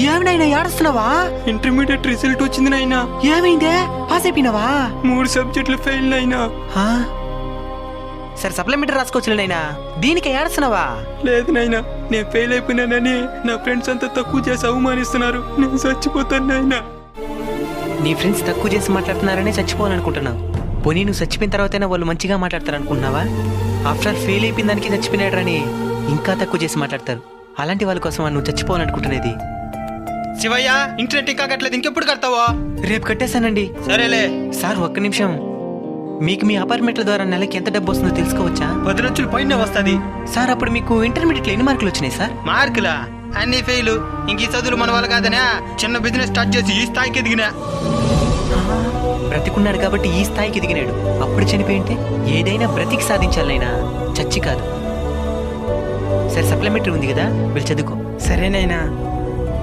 ఏమైనా ఏడుస్తున్నావా? Intermediate result వచ్చింది నాయనా. ఏమైందే? పాస్ అయిపోయినావా? 3 సబ్జెక్టులు ఫెయిల్ అయినా. సరే సప్లిమెంటరీ రాసుకోవచ్చు నైనా, దీనికి ఏడుస్తున్నావా? లేదు నాయనా, నేను ఫెయిల్ అయిపోయినానని నా ఫ్రెండ్స్ అంతా తక్కువ చేసి అవమానిస్తున్నారు. నేను చచ్చిపోతాను నాయనా. నీ ఫ్రెండ్స్ తక్కువ చేసి మాట్లాడుతున్నారనే చచ్చిపోవాలనుకుంటున్నావు. పోనీ నువ్వు చచ్చిపోయిన తర్వాతైనా వాళ్ళు మంచిగా మాట్లాడతారు అనుకుంటున్నావా? ఆఫ్టర్ ఆల్ ఫెయిల్ అయిపోయిన దానికి చచ్చిపోయినాడని ఇంకా తక్కువ చేసి మాట్లాడతారు. అలాంటి వాళ్ళ కోసం నువ్వు చచ్చిపోవాలనుకుంటున్నది. శివయ్య, ఇంటర్నెట్ ఇంకా కట్టలేదు, ఇంకెప్పుడు కడతావో? రేపు కట్టేశానండి. సరేలే సార్ ఒక్క నిమిషం, మీకు మీ అపార్ట్మెంట్ల ద్వారా నెలకి ఎంత డబ్బు వస్తుందో తెలుసుకోవచ్చా? 10 లక్షలు పైన వస్తుంది. సార్ అప్పుడు మీకు ఇంటర్మీడియట్లో ఎన్ని మార్కులు వచ్చినాయి సార్? మార్కులా? అన్ని ఫెయిల్. ఇంక ఈ చదువులు మన వాళ్ళు కాదనే చిన్న బిజినెస్ స్టార్ట్ చేసి ఈ స్థాయికి ఎదిగినా. బ్రతికున్నాడు కాబట్టి ఈ స్థాయికి ఎదిగినాడు. అప్పుడు చనిపోయింటే ఏదైనా బ్రతికి సాధించాలైనా, చచ్చి కాదు. సరే సప్లిమెంటరీ ఉంది కదా, వెళ్ళి చదువుకో. సరేనైనా.